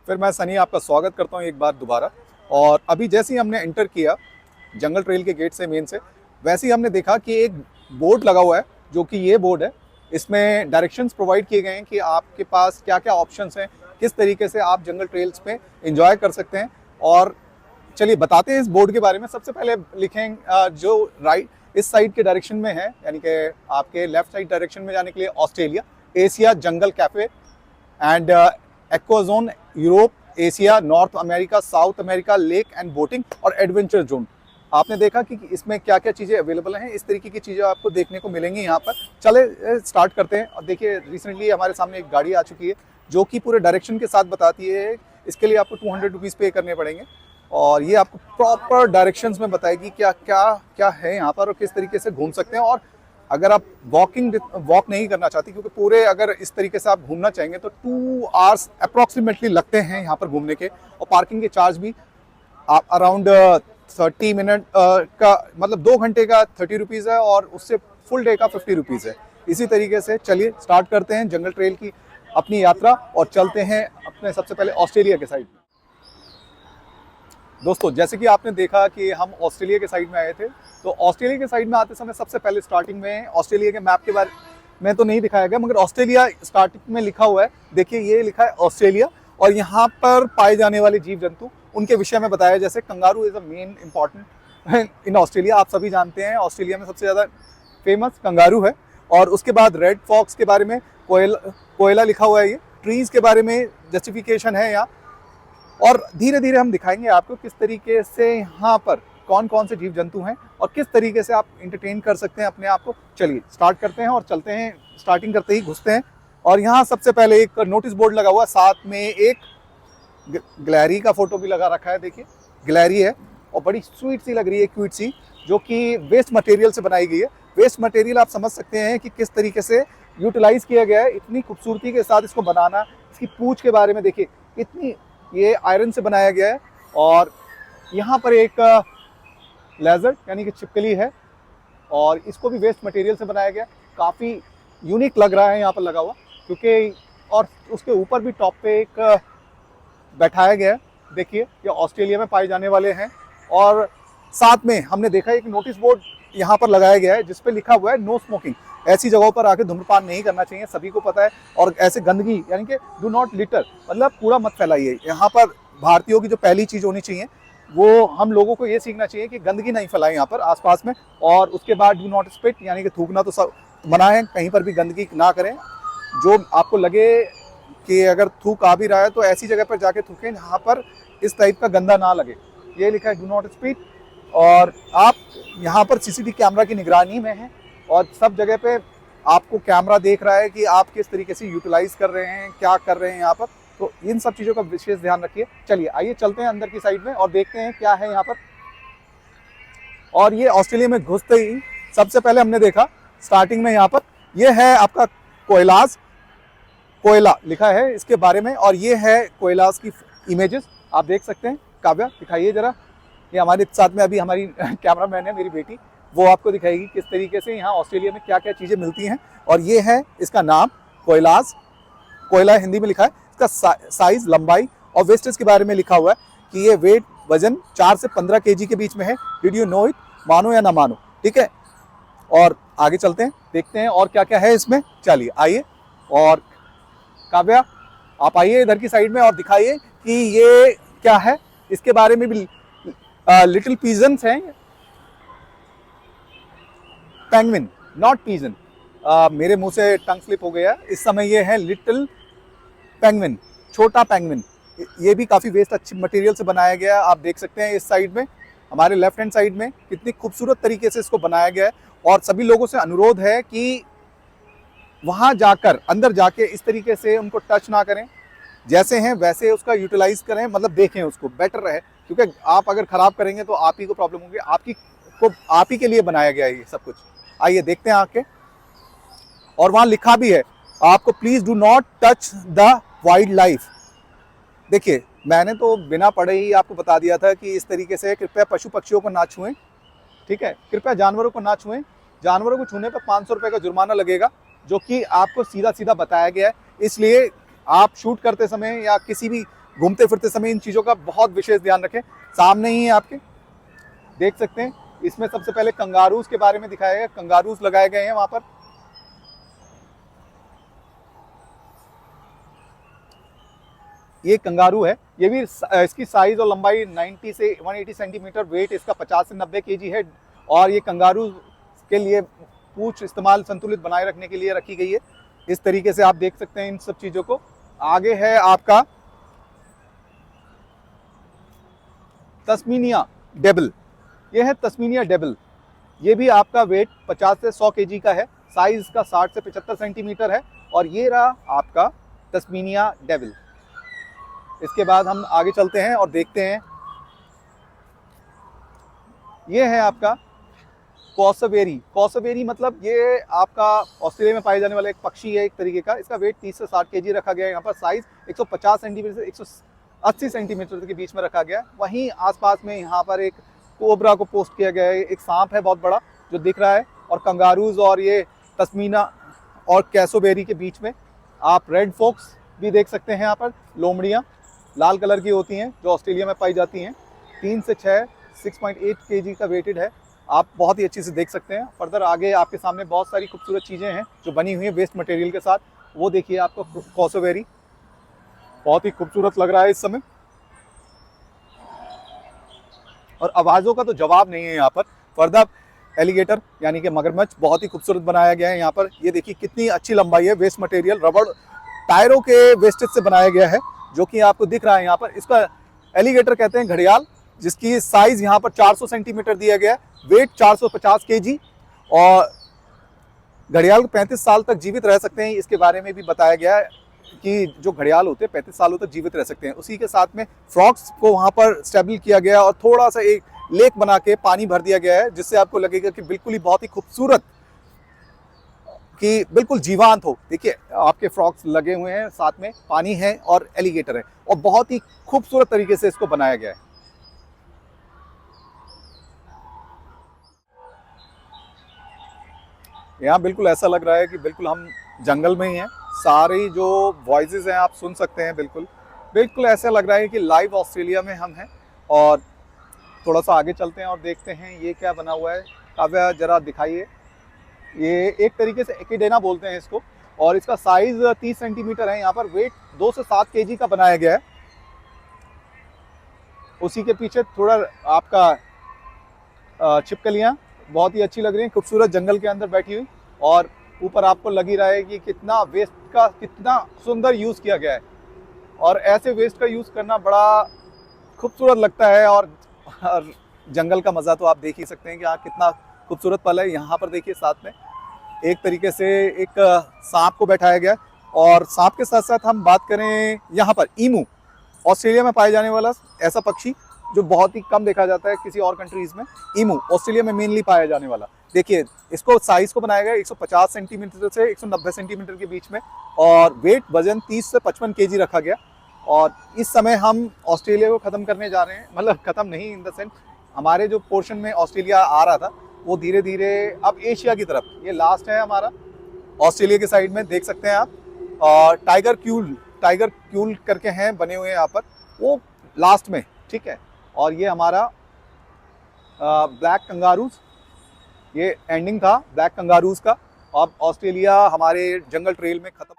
फिर मैं सनी आपका स्वागत करता हूँ एक बार दोबारा। और अभी जैसे ही हमने एंटर किया जंगल ट्रेल के गेट से मेन से, वैसे ही हमने देखा कि एक बोर्ड लगा हुआ है, जो कि ये बोर्ड है। इसमें डायरेक्शंस प्रोवाइड किए गए हैं कि आपके पास क्या क्या ऑप्शंस हैं, किस तरीके से आप जंगल ट्रेल्स में एंजॉय कर सकते हैं। और चलिए बताते हैं इस बोर्ड के बारे में। सबसे पहले लिखें जो राइट इस साइड के डायरेक्शन में है, यानी कि आपके लेफ्ट साइड डायरेक्शन में जाने के लिए Australia, Asia jungle cafe and aqua zone, Europe, Asia, north America, south America, lake and boating और एडवेंचर जोन। आपने देखा कि इसमें क्या क्या चीज़ें अवेलेबल हैं, इस तरीके की चीज़ें आपको देखने को मिलेंगी यहाँ पर। चले स्टार्ट करते हैं। और देखिए रिसेंटली हमारे सामने एक गाड़ी आ चुकी है जो कि पूरे डायरेक्शन के साथ बताती है। इसके लिए आपको 200 रुपीज़ पे करने पड़ेंगे और ये आपको प्रॉपर डायरेक्शंस में बताएगी क्या क्या क्या है यहाँ पर और किस तरीके से घूम सकते हैं। और अगर आप वॉक नहीं करना चाहते, क्योंकि पूरे अगर इस तरीके से आप घूमना चाहेंगे तो 2 आवर्स अप्रॉक्सीमेटली लगते हैं यहाँ पर घूमने के। और पार्किंग के चार्ज भी आप अराउंड 30 मिनट का, मतलब 2 घंटे का 30 रुपीज़ है और उससे फुल डे का 50 रुपीज़ है। इसी तरीके से चलिए स्टार्ट करते हैं जंगल ट्रेल की अपनी यात्रा और चलते हैं अपने सबसे पहले ऑस्ट्रेलिया के साइड में। दोस्तों जैसे कि आपने देखा कि हम ऑस्ट्रेलिया के साइड में आए थे, तो ऑस्ट्रेलिया के साइड में आते समय सबसे पहले स्टार्टिंग में ऑस्ट्रेलिया के मैप के बारे में तो नहीं दिखाया गया, मगर ऑस्ट्रेलिया स्टार्टिंग में लिखा हुआ है। देखिए ये लिखा है ऑस्ट्रेलिया, और यहाँ पर पाए जाने वाले जीव जंतु उनके विषय में बताया। जैसे kangaroo is a main important in Australia. आप सभी जानते हैं ऑस्ट्रेलिया में सबसे ज़्यादा फेमस कंगारू है। और उसके बाद रेड फॉक्स के बारे में कोयला लिखा हुआ है। ये ट्रीज़ के बारे में जस्टिफिकेशन है यहाँ। और धीरे धीरे हम दिखाएंगे आपको किस तरीके से यहाँ पर कौन कौन से जीव जंतु हैं और किस तरीके से आप इंटरटेन कर सकते हैं अपने आप को। चलिए स्टार्ट करते हैं और चलते हैं। स्टार्टिंग करते ही घुसते हैं और यहाँ सबसे पहले एक नोटिस बोर्ड लगा हुआ है, साथ में एक गिलहरी का फोटो भी लगा रखा है। देखिए गिलहरी है और बड़ी स्वीट सी लग रही है, क्यूट सी, जो कि वेस्ट मटेरियल से बनाई गई है। वेस्ट मटेरियल आप समझ सकते हैं कि किस तरीके से यूटिलाइज किया गया है, इतनी खूबसूरती के साथ इसको बनाना। इसकी पूंछ के बारे में देखिए, इतनी ये आयरन से बनाया गया है। और यहाँ पर एक लेजर यानी कि छिपकली है और इसको भी वेस्ट मटेरियल से बनाया गया। काफ़ी यूनिक लग रहा है यहाँ पर लगा हुआ, क्योंकि और उसके ऊपर भी टॉप पे एक बैठाया गया है। देखिए ये ऑस्ट्रेलिया में पाए जाने वाले हैं। और साथ में हमने देखा एक नोटिस बोर्ड यहाँ पर लगाया गया है जिस पे लिखा हुआ है नो स्मोकिंग। ऐसी जगहों पर आके धूम्रपान नहीं करना चाहिए, सभी को पता है। और ऐसे गंदगी यानी कि डू नॉट लिटर, मतलब कूड़ा मत फैलाइए। यहाँ पर भारतीयों की जो पहली चीज़ होनी चाहिए वो हम लोगों को ये सीखना चाहिए कि गंदगी नहीं फैलाएं यहाँ पर आसपास में। और उसके बाद डू नॉट स्पिट, यानी कि थूकना तो सब मना है, कहीं पर भी गंदगी ना करें। जो आपको लगे कि अगर थूक आ भी रहा है तो ऐसी जगह पर जाके थूकें जहाँ पर इस टाइप का गंदा ना लगे। ये लिखा है डू नॉट स्पीड। और आप यहाँ पर सीसीटीवी कैमरा की निगरानी में हैं और सब जगह पे आपको कैमरा देख रहा है कि आप किस तरीके से यूटिलाइज कर रहे हैं, क्या कर रहे हैं यहाँ पर। तो इन सब चीज़ों का विशेष ध्यान रखिए। चलिए आइए चलते हैं अंदर की साइड में और देखते हैं क्या है यहाँ पर। और ये ऑस्ट्रेलिया में घुसते ही सबसे पहले हमने देखा स्टार्टिंग में यहाँ पर ये है आपका कोयला लिखा है इसके बारे में। और ये है कोयलास की इमेजेस आप देख सकते हैं। काव्या दिखाइए ज़रा, ये हमारे साथ में अभी हमारी कैमरामैन है मेरी बेटी, वो आपको दिखाएगी किस तरीके से यहाँ ऑस्ट्रेलिया में क्या क्या चीज़ें मिलती हैं। और ये है इसका नाम कोयलास, कोयला हिंदी में लिखा है। इसका साइज, लंबाई और वेस्टेज के बारे में लिखा हुआ है कि ये वेट वजन 4 से 15 kg के बीच में है। Did you know it? मानो या ना मानो, ठीक है। और आगे चलते हैं, देखते हैं और क्या क्या है इसमें। चलिए आइए। और काव्या आप आइए इधर की साइड में और दिखाइए कि ये क्या है। इसके बारे में भी लिटिल पीजन्स हैं, पेंगुइन नॉट पीजन। मेरे मुंह से टंग स्लिप हो गया इस समय। ये है लिटिल पेंगुइन, छोटा पेंगुइन। ये भी काफ़ी वेस्ट अच्छी मटेरियल से बनाया गया है। आप देख सकते हैं इस साइड में, हमारे लेफ्ट हैंड साइड में कितनी खूबसूरत तरीके से इसको बनाया गया है। और सभी लोगों से अनुरोध है कि वहाँ जाकर अंदर जाके इस तरीके से उनको टच ना करें, जैसे हैं वैसे उसका यूटिलाइज करें, मतलब देखें उसको, बेटर रहे। क्योंकि आप अगर ख़राब करेंगे तो आप ही को प्रॉब्लम होगी, आप ही के लिए बनाया गया है ये सब कुछ। आइए देखते हैं आके। और वहाँ लिखा भी है आपको, please do not touch the wild life. देखिए मैंने तो बिना पढ़े ही आपको बता दिया था कि इस तरीके से कृपया पशु पक्षियों को ना छुएं, ठीक है। कृपया जानवरों को ना छुएं। जानवरों को छूने पर 500 रुपये का जुर्माना लगेगा, जो कि आपको सीधा सीधा बताया गया है। इसलिए आप शूट करते समय या किसी भी घूमते फिरते समय इन चीज़ों का बहुत विशेष ध्यान रखें। सामने ही है आपके, देख सकते हैं। इसमें सबसे पहले कंगारूज के बारे में दिखाया गया, कंगारूज लगाए गए हैं वहां पर। ये कंगारू है, ये भी इसकी साइज और लंबाई 90 से 180 सेंटीमीटर, वेट इसका 50 से 90 केजी है। और ये कंगारू के लिए पूंछ इस्तेमाल संतुलित बनाए रखने के लिए रखी गई है। इस तरीके से आप देख सकते हैं इन सब चीजों को। आगे है आपका तस्मीनिया डेविल, ये है तस्मीनिया डेविल। ये भी आपका वेट 50 से 100 केजी का है, साइज का 60 से 75 सेंटीमीटर है। और ये रहा आपका तस्मीनिया डेविल। इसके बाद हम आगे चलते हैं और देखते हैं, ये है आपका कॉसवेरी। कॉसवेरी मतलब ये आपका ऑस्ट्रेलिया में पाए जाने वाला एक पक्षी है एक तरीके का। इसका वेट 30 से 60 केजी रखा गया है। यहाँ पर साइज 150 सेंटीमीटर से 180 सेंटीमीटर के बीच में रखा गया है। वहीं आसपास में यहाँ पर एक कोबरा को पोस्ट किया गया है, एक सांप है बहुत बड़ा जो दिख रहा है। और कंगारूज और ये तस्मीना और कैसोबेरी के बीच में आप रेड फॉक्स भी देख सकते हैं। यहाँ पर लोमड़ियाँ लाल कलर की होती हैं जो ऑस्ट्रेलिया में पाई जाती हैं। 3 से 6 6.8 केजी का वेटेड है। आप बहुत ही अच्छे से देख सकते हैं। फर्दर आगे आपके सामने बहुत सारी खूबसूरत चीज़ें हैं जो बनी हुई हैं वेस्ट मटेरियल के साथ। वो देखिए आपको कॉसोवेरी बहुत ही खूबसूरत लग रहा है इस समय। और आवाज़ों का तो जवाब नहीं है यहाँ पर। फर्दर एलिगेटर यानी कि मगरमच्छ बहुत ही खूबसूरत बनाया गया है यहाँ पर। ये देखिए कितनी अच्छी लंबाई है। वेस्ट मटेरियल रबड़ टायरों के वेस्टेज से बनाया गया है जो कि आपको दिख रहा है यहाँ पर। इसका एलिगेटर कहते हैं, घड़ियाल, जिसकी साइज यहाँ पर 400 सेंटीमीटर दिया गया है, वेट 450 केजी। और घड़ियाल 35 साल तक जीवित रह सकते हैं। इसके बारे में भी बताया गया है कि जो घड़ियाल होते हैं 35 सालों तक जीवित रह सकते हैं। उसी के साथ में फ्रॉग्स को वहाँ पर स्टेबल किया गया और थोड़ा सा एक लेक बना के पानी भर दिया गया है, जिससे आपको लगेगा कि बिल्कुल ही बहुत ही खूबसूरत, कि बिल्कुल जीवांत हो। देखिए आपके फ्रॉग्स लगे हुए हैं, साथ में पानी है और एलिगेटर है, और बहुत ही खूबसूरत तरीके से इसको बनाया गया है। यहाँ बिल्कुल ऐसा लग रहा है कि बिल्कुल हम जंगल में ही हैं। सारी जो वॉइसेस हैं आप सुन सकते हैं। बिल्कुल बिल्कुल ऐसा लग रहा है कि लाइव ऑस्ट्रेलिया में हम हैं। और थोड़ा सा आगे चलते हैं और देखते हैं ये क्या बना हुआ है। काव्या जरा दिखाइए। ये एक तरीके से एकिडेना बोलते हैं इसको, और इसका साइज 30 सेंटीमीटर है। यहाँ पर वेट 2 से 7 केजी का बनाया गया है। उसी के पीछे थोड़ा आपका छिपकलियाँ बहुत ही अच्छी लग रही हैं, खूबसूरत जंगल के अंदर बैठी हुई। और ऊपर आपको लग ही रहा है कि कितना वेस्ट का कितना सुंदर यूज़ किया गया है। और ऐसे वेस्ट का यूज़ करना बड़ा खूबसूरत लगता है। और जंगल का मज़ा तो आप देख ही सकते हैं कि कितना खूबसूरत पल है। यहाँ पर देखिए साथ में एक तरीके से एक सांप को बैठाया गया। और सांप के साथ साथ हम बात करें यहाँ पर ईमू, ऑस्ट्रेलिया में पाए जाने वाला ऐसा पक्षी जो बहुत ही कम देखा जाता है किसी और कंट्रीज़ में। ईमू ऑस्ट्रेलिया में मेनली पाया जाने वाला। देखिए इसको साइज़ को बनाया गया 150 सेंटीमीटर से 190 सेंटीमीटर के बीच में, और वेट वजन 30 से 55 केजी रखा गया। और इस समय हम ऑस्ट्रेलिया को ख़त्म करने जा रहे हैं, मतलब ख़त्म नहीं इन द सेंस, हमारे जो पोर्शन में ऑस्ट्रेलिया आ रहा था वो धीरे धीरे अब एशिया की तरफ, ये लास्ट है हमारा ऑस्ट्रेलिया के साइड में, देख सकते हैं आप। और टाइगर क्यूल करके हैं बने हुए हैं यहाँ पर, वो लास्ट में, ठीक है। और ये हमारा ब्लैक कंगारूज, ये एंडिंग था ब्लैक कंगारूज का। अब ऑस्ट्रेलिया हमारे जंगल ट्रेल में ख़त्म